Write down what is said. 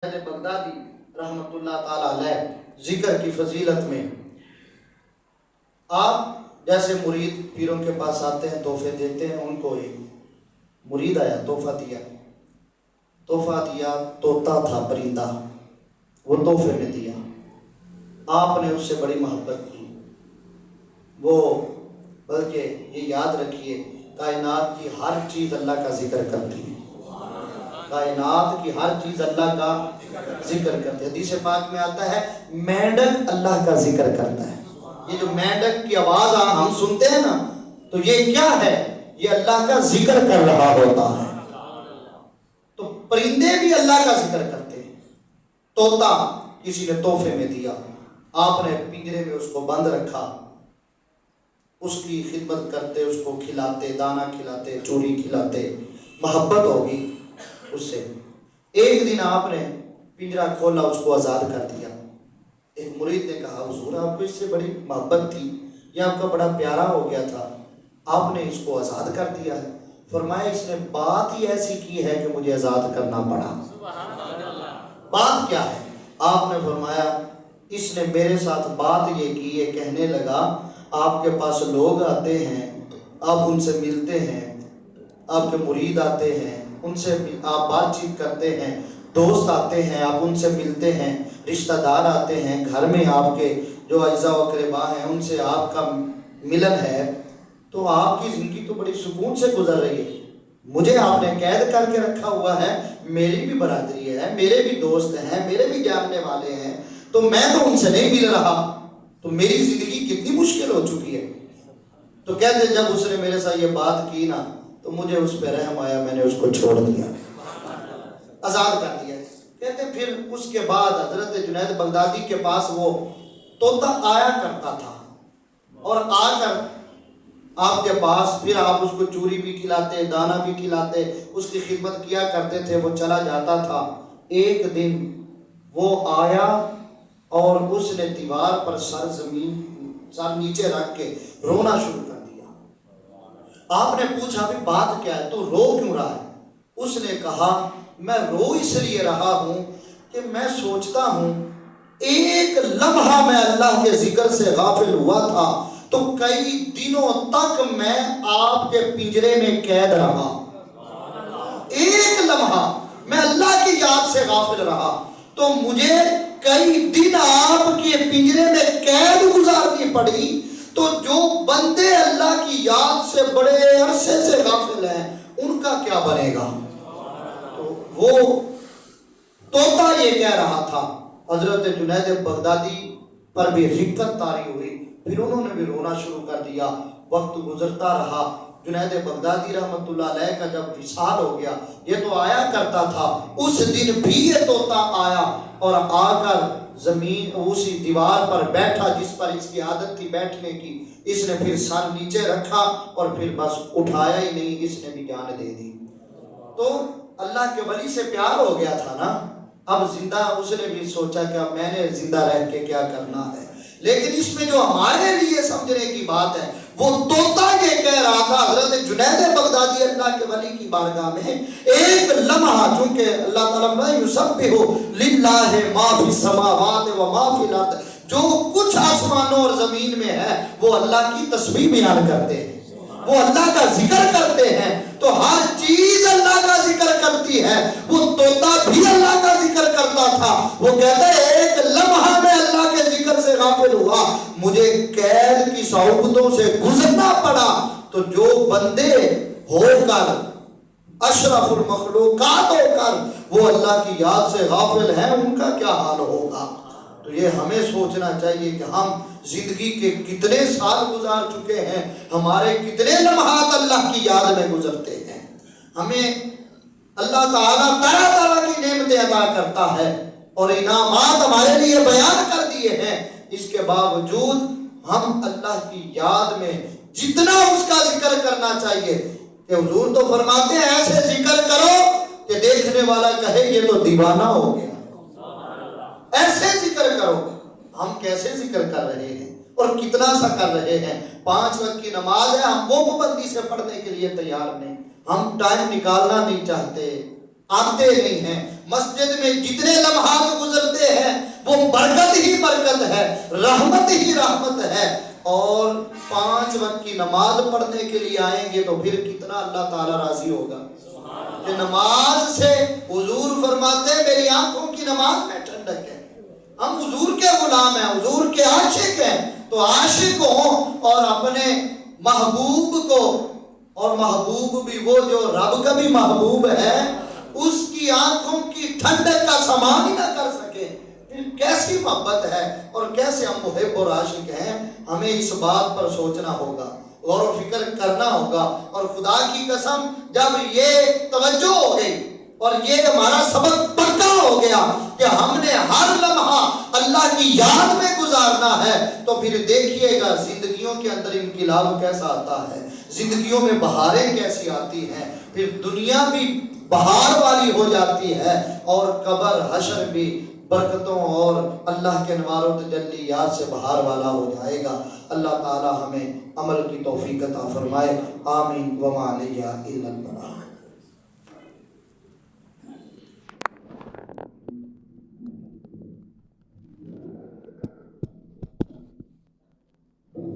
بغدادی رحمت اللہ تعالیٰ علیہ ذکر کی فضیلت میں، آپ جیسے مرید پیروں کے پاس آتے ہیں تحفے دیتے ہیں، ان کو ایک مرید آیا تحفہ دیا طوطا تھا پرندہ، وہ تحفے میں دیا، آپ نے اس سے بڑی محبت کی، وہ بلکہ یہ یاد رکھیے کائنات کی ہر چیز اللہ کا ذکر کرتی ہے، کائنات کی ہر چیز اللہ کا ذکر کرتی ہے۔ حدیث پاک میں آتا ہے مینڈک اللہ کا ذکر کرتا ہے۔ یہ جو مینڈک کی آواز ہم سنتے ہیں نا، تو یہ کیا ہے؟ یہ اللہ کا ذکر کر رہا ہوتا ہے۔ تو پرندے بھی اللہ کا ذکر کرتے ہیں۔ طوطا کسی نے تحفے میں دیا، آپ نے پنجرے میں اس کو بند رکھا، اس کی خدمت کرتے، اس کو کھلاتے، دانا کھلاتے، چوری کھلاتے، محبت ہوگی اس سے۔ ایک دن آپ نے پنجرا کھولا، اس کو آزاد کر دیا۔ ایک مرید نے کہا حضور آپ کو اس سے بڑی محبت تھی، یہ آپ کا بڑا پیارا ہو گیا تھا، آپ نے اس کو آزاد کر دیا ہے۔ فرمایا اس نے بات ہی ایسی کی ہے کہ مجھے آزاد کرنا پڑا۔ بات کیا ہے؟ آپ نے فرمایا اس نے میرے ساتھ بات یہ کی، یہ کہنے لگا آپ کے پاس لوگ آتے ہیں، آپ ان سے ملتے ہیں، آپ کے مرید آتے ہیں، ان سے آپ بات چیت کرتے ہیں، دوست آتے ہیں، آپ ان سے ملتے ہیں، رشتہ دار آتے ہیں، گھر میں آپ کے جو اعزاء و اقرباء ہیں ان سے آپ کا ملن ہے، تو آپ کی زندگی تو بڑی سکون سے گزر رہی ہے۔ مجھے آپ نے قید کر کے رکھا ہوا ہے، میری بھی برادری ہے، میرے بھی دوست ہیں، میرے بھی جاننے والے ہیں، تو میں تو ان سے نہیں مل رہا، تو میری زندگی کتنی مشکل ہو چکی ہے۔ تو کہتے جب اس نے میرے ساتھ یہ بات کی نا، تو مجھے اس پہ رحم آیا، میں نے اس کو چھوڑ دیا، آزاد کر دیا۔ کہتے پھر اس کے بعد حضرت جنید بغدادی کے پاس وہ طوطا آیا کرتا تھا، اور آ کر آپ کے پاس پھر آپ اس کو چوری بھی کھلاتے، دانا بھی کھلاتے، اس کی خدمت کیا کرتے تھے، وہ چلا جاتا تھا۔ ایک دن وہ آیا اور اس نے دیوار پر سر نیچے رکھ کے رونا شروع کر دیا۔ آپ نے پوچھا بھی بات کیا ہے، تو رو کیوں رہا ہے؟ اس نے کہا میں رو اس لیے رہا ہوں کہ میں سوچتا ہوں ایک لمحہ میں اللہ کے ذکر سے غافل ہوا تھا تو کئی دنوں تک میں آپ کے پنجرے میں قید رہا، ایک لمحہ میں اللہ کی یاد سے غافل رہا تو مجھے کئی دن آپ کے پنجرے میں قید گزارنی پڑی۔ تو جو بندے اللہ کی یاد سے بڑے عرصے سے غافل ہیں ان کا کیا بنے گا؟ تو وہ طوطا یہ کہہ رہا تھا۔ حضرت جنید بغدادی پر بھی رقت طاری ہوئی، پھر انہوں نے بھی رونا شروع کر دیا۔ وقت گزرتا رہا، جنید بغدادی رحمت اللہ علیہ کا جب وصال ہو گیا، یہ تو آیا کرتا تھا، اس دن بھی یہ طوطا آیا اور آ کر زمین اسی دیوار پر بیٹھا جس پر اس کی عادت تھی بیٹھنے کی۔ اس نے پھر سر نیچے رکھا اور پھر بس اٹھایا ہی نہیں، اس نے بھی جان دے دی۔ تو اللہ کے ولی سے پیار ہو گیا تھا نا، اب زندہ اس نے بھی سوچا کہ اب میں نے زندہ رہ کے کیا کرنا ہے۔ لیکن اس میں جو ہمارے لیے سمجھنے کی بات ہے، وہ طوطا یہ کہہ رہا تھا حضرت جنید بغدادی اللہ کے ولی کی بارگاہ میں ایک لمحہ، چونکہ اللہ تعالیٰ نے یسبح للہ ما فی السماوات و ما فی الارض، جو کچھ آسمانوں اور زمین میں ہے وہ اللہ کی تسبیح بیان کرتے ہیں، وہ اللہ کا ذکر کرتے ہیں۔ تو ہر چیز اللہ کا ذکر کرتی ہے، وہ طوطا بھی اللہ کا ذکر کرتا تھا۔ وہ کہتا ہے ایک لمحہ میں اللہ کے ذکر سے غافل ہوا، مجھے قید کی صعوبتوں سے گزرنا پڑا۔ تو جو بندے ہو کر اشرف المخلوقات ہو کر وہ اللہ کی یاد سے غافل ہیں، ان کا کیا حال ہوگا؟ تو یہ ہمیں سوچنا چاہیے کہ ہم زندگی کے کتنے سال گزار چکے ہیں، ہمارے کتنے لمحات اللہ کی یاد میں گزرتے ہیں۔ ہمیں اللہ تعالیٰ طرح طرح کی نعمتیں عطا کرتا ہے اور انعامات ہمارے لیے بیان کر دیے ہیں، اس کے باوجود ہم اللہ کی یاد میں جتنا اس کا ذکر کرنا چاہیے، کہ حضور تو فرماتے ہیں ایسے ذکر کرو کہ دیکھنے والا کہے یہ تو دیوانہ ہو گیا، ایسے ذکر کرو۔ ہم کیسے ذکر کر رہے ہیں اور کتنا سا کر رہے ہیں؟ 5 وقت کی نماز ہے، ہم وہ پابندی سے پڑھنے کے لیے تیار نہیں، ہم ٹائم نکالنا نہیں چاہتے، آتے نہیں ہیں۔ مسجد میں جتنے لمحات گزرتے ہیں وہ برکت ہی برکت ہے، رحمت ہی رحمت ہے، اور 5 وقت کی نماز پڑھنے کے لیے آئیں گے تو پھر کتنا اللہ تعالیٰ راضی ہوگا کہ نماز سے حضور فرماتے ہیں میری آنکھوں کی نماز میں ٹھنڈک ہے۔ ہم حضور کے غلام ہیں، حضور کے عاشق ہیں، تو عاشق ہوں اور اپنے محبوب کو، اور محبوب بھی وہ جو رب کا بھی محبوب ہے، اس کی آنکھوں کی ٹھنڈک کا سامان ہی نہ کر سکے، پھر کیسی محبت ہے اور کیسے ہم محب اور عاشق ہیں۔ ہمیں اس بات پر سوچنا ہوگا، غور و فکر کرنا ہوگا، اور خدا کی قسم جب یہ توجہ ہو گئی اور یہ ہمارا سبق پکا ہو گیا کہ ہم نے ہر لمحہ اللہ کی یاد میں گزارنا ہے، تو پھر دیکھیے گا زندگیوں کے اندر انقلاب کیسا آتا ہے، زندگیوں میں بہاریں کیسی آتی ہیں، پھر دنیا بھی بہار والی ہو جاتی ہے، اور قبر حشر بھی برکتوں اور اللہ کے انوار و تجلیات سے بہار والا ہو جائے گا۔ اللہ تعالی ہمیں عمل کی توفیق عطا فرمائے، آمین۔ وما علیہ الا البلاغ۔